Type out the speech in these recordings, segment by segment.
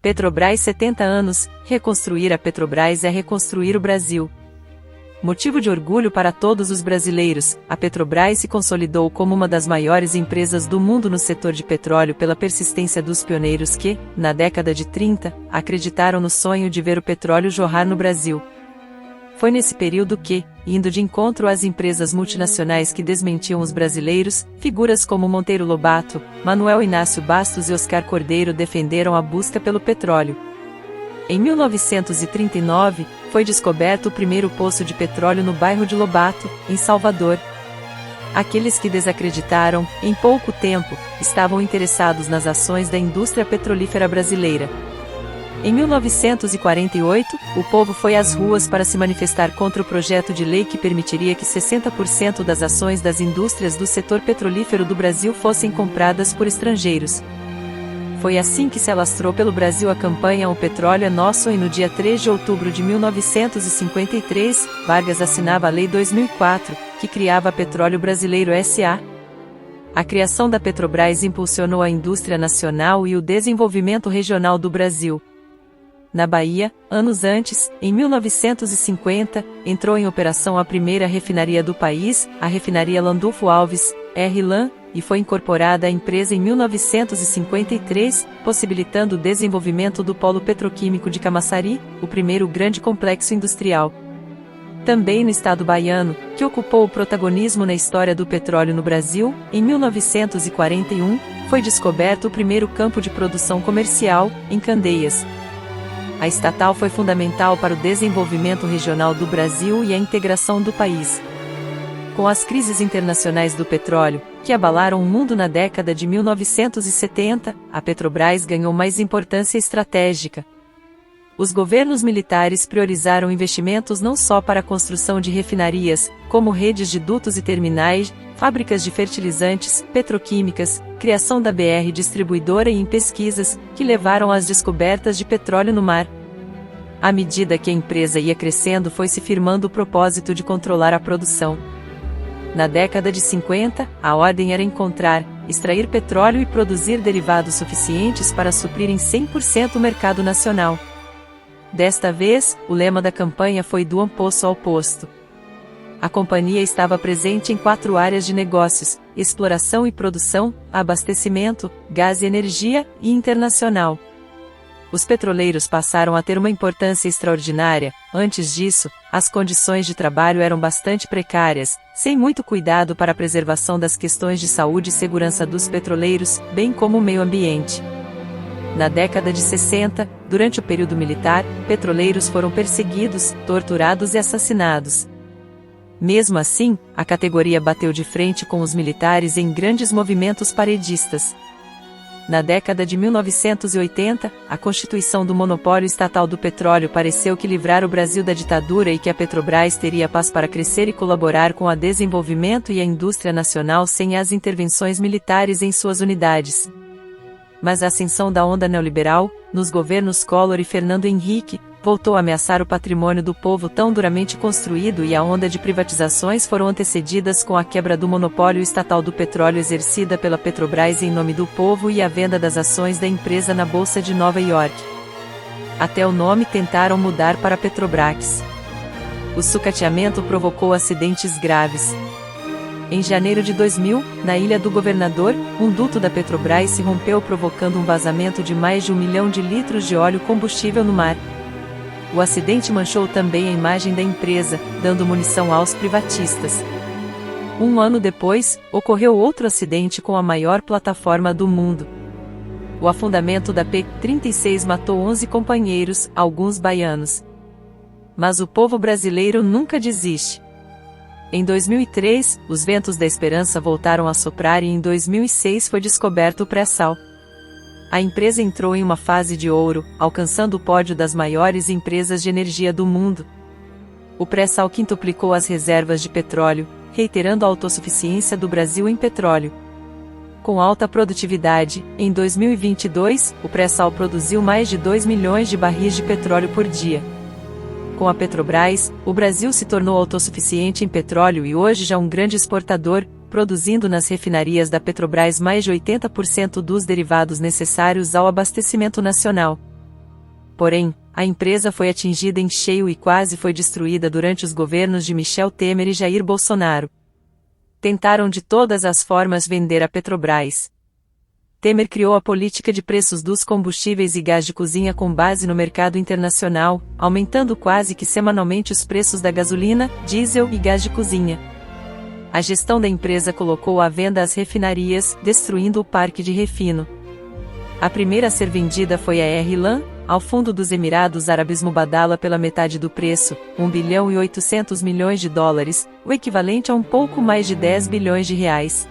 Petrobras 70 anos, reconstruir a Petrobras é reconstruir o Brasil. Motivo de orgulho para todos os brasileiros, a Petrobras se consolidou como uma das maiores empresas do mundo no setor de petróleo pela persistência dos pioneiros que, na década de 30, acreditaram no sonho de ver o petróleo jorrar no Brasil. Foi nesse período que, indo de encontro às empresas multinacionais que desmentiam os brasileiros, figuras como Monteiro Lobato, Manuel Inácio Bastos e Oscar Cordeiro defenderam a busca pelo petróleo. Em 1939, foi descoberto o primeiro poço de petróleo no bairro de Lobato, em Salvador. Aqueles que desacreditaram, em pouco tempo, estavam interessados nas ações da indústria petrolífera brasileira. Em 1948, o povo foi às ruas para se manifestar contra o projeto de lei que permitiria que 60% das ações das indústrias do setor petrolífero do Brasil fossem compradas por estrangeiros. Foi assim que se alastrou pelo Brasil a campanha O Petróleo é Nosso e no dia 3 de outubro de 1953, Vargas assinava a Lei 2004, que criava a Petróleo Brasileiro S.A. A criação da Petrobras impulsionou a indústria nacional e o desenvolvimento regional do Brasil. Na Bahia, anos antes, em 1950, entrou em operação a primeira refinaria do país, a refinaria Landulfo Alves, RLAN, e foi incorporada à empresa em 1953, possibilitando o desenvolvimento do polo petroquímico de Camaçari, o primeiro grande complexo industrial. Também no estado baiano, que ocupou o protagonismo na história do petróleo no Brasil, em 1941, foi descoberto o primeiro campo de produção comercial, em Candeias. A estatal foi fundamental para o desenvolvimento regional do Brasil e a integração do país. Com as crises internacionais do petróleo, que abalaram o mundo na década de 1970, a Petrobras ganhou mais importância estratégica. Os governos militares priorizaram investimentos não só para a construção de refinarias, como redes de dutos e terminais, fábricas de fertilizantes, petroquímicas, criação da BR distribuidora e em pesquisas, que levaram às descobertas de petróleo no mar. À medida que a empresa ia crescendo, foi se firmando o propósito de controlar a produção. Na década de 50, a ordem era encontrar, extrair petróleo e produzir derivados suficientes para suprir em 100% o mercado nacional. Desta vez, o lema da campanha foi do poço ao posto. A companhia estava presente em 4 áreas de negócios: exploração e produção, abastecimento, gás e energia, e internacional. Os petroleiros passaram a ter uma importância extraordinária. Antes disso, as condições de trabalho eram bastante precárias, sem muito cuidado para a preservação das questões de saúde e segurança dos petroleiros, bem como o meio ambiente. Na década de 60, durante o período militar, petroleiros foram perseguidos, torturados e assassinados. Mesmo assim, a categoria bateu de frente com os militares em grandes movimentos paredistas. Na década de 1980, a constituição do monopólio estatal do petróleo pareceu que livrar o Brasil da ditadura e que a Petrobras teria paz para crescer e colaborar com o desenvolvimento e a indústria nacional sem as intervenções militares em suas unidades. Mas a ascensão da onda neoliberal, nos governos Collor e Fernando Henrique, voltou a ameaçar o patrimônio do povo tão duramente construído e a onda de privatizações foram antecedidas com a quebra do monopólio estatal do petróleo exercida pela Petrobras em nome do povo e a venda das ações da empresa na Bolsa de Nova York. Até o nome tentaram mudar para Petrobras. O sucateamento provocou acidentes graves. Em janeiro de 2000, na Ilha do Governador, um duto da Petrobras se rompeu provocando um vazamento de mais de 1 milhão de litros de óleo combustível no mar. O acidente manchou também a imagem da empresa, dando munição aos privatistas. Um ano depois, ocorreu outro acidente com a maior plataforma do mundo. O afundamento da P-36 matou 11 companheiros, alguns baianos. Mas o povo brasileiro nunca desiste. Em 2003, os ventos da esperança voltaram a soprar e em 2006 foi descoberto o pré-sal. A empresa entrou em uma fase de ouro, alcançando o pódio das maiores empresas de energia do mundo. O pré-sal quintuplicou as reservas de petróleo, reiterando a autossuficiência do Brasil em petróleo. Com alta produtividade, em 2022, o pré-sal produziu mais de 2 milhões de barris de petróleo por dia. Com a Petrobras, o Brasil se tornou autossuficiente em petróleo e hoje já um grande exportador, produzindo nas refinarias da Petrobras mais de 80% dos derivados necessários ao abastecimento nacional. Porém, a empresa foi atingida em cheio e quase foi destruída durante os governos de Michel Temer e Jair Bolsonaro. Tentaram de todas as formas vender a Petrobras. Temer criou a política de preços dos combustíveis e gás de cozinha com base no mercado internacional, aumentando quase que semanalmente os preços da gasolina, diesel e gás de cozinha. A gestão da empresa colocou à venda as refinarias, destruindo o parque de refino. A primeira a ser vendida foi a R-Lan, ao Fundo dos Emirados Árabes Mubadala pela metade do preço, 1 bilhão e 800 milhões de dólares, o equivalente a um pouco mais de 10 bilhões de reais.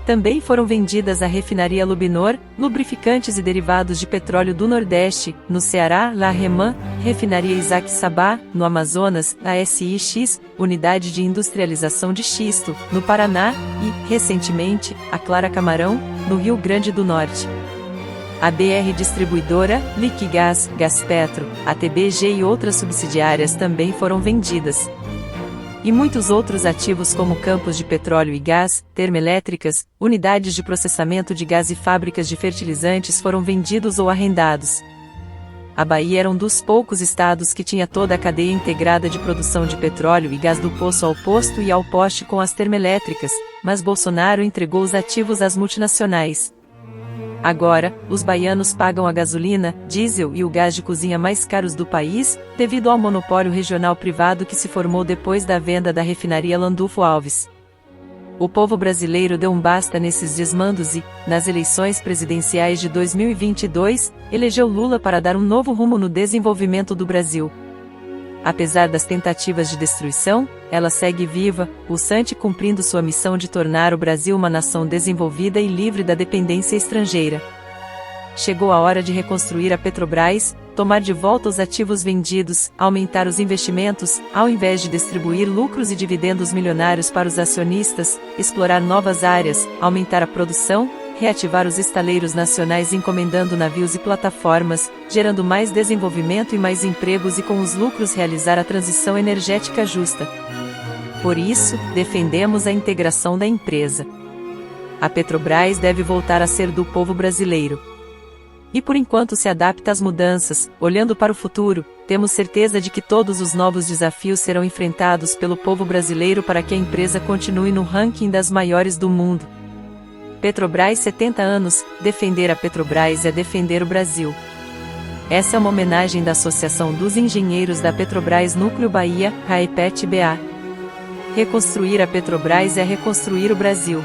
Também foram vendidas a refinaria Lubinor, lubrificantes e derivados de petróleo do Nordeste, no Ceará, La Reman, refinaria Isaac Sabá, no Amazonas, a SIX, unidade de industrialização de xisto, no Paraná, e, recentemente, a Clara Camarão, no Rio Grande do Norte. A BR Distribuidora, Liquigás, Gaspetro, a TBG e outras subsidiárias também foram vendidas. E muitos outros ativos como campos de petróleo e gás, termoelétricas, unidades de processamento de gás e fábricas de fertilizantes foram vendidos ou arrendados. A Bahia era um dos poucos estados que tinha toda a cadeia integrada de produção de petróleo e gás do poço ao posto e ao poste com as termoelétricas, mas Bolsonaro entregou os ativos às multinacionais. Agora, os baianos pagam a gasolina, diesel e o gás de cozinha mais caros do país, devido ao monopólio regional privado que se formou depois da venda da refinaria Landulfo Alves. O povo brasileiro deu um basta nesses desmandos e, nas eleições presidenciais de 2022, elegeu Lula para dar um novo rumo no desenvolvimento do Brasil. Apesar das tentativas de destruição, ela segue viva, pulsante, cumprindo sua missão de tornar o Brasil uma nação desenvolvida e livre da dependência estrangeira. Chegou a hora de reconstruir a Petrobras, tomar de volta os ativos vendidos, aumentar os investimentos, ao invés de distribuir lucros e dividendos milionários para os acionistas, explorar novas áreas, aumentar a produção, reativar os estaleiros nacionais encomendando navios e plataformas, gerando mais desenvolvimento e mais empregos e com os lucros realizar a transição energética justa. Por isso, defendemos a integração da empresa. A Petrobras deve voltar a ser do povo brasileiro. E por enquanto se adapta às mudanças, olhando para o futuro, temos certeza de que todos os novos desafios serão enfrentados pelo povo brasileiro para que a empresa continue no ranking das maiores do mundo. Petrobras 70 anos, defender a Petrobras é defender o Brasil. Essa é uma homenagem da Associação dos Engenheiros da Petrobras Núcleo Bahia, RAEPET-BA. Reconstruir a Petrobras é reconstruir o Brasil.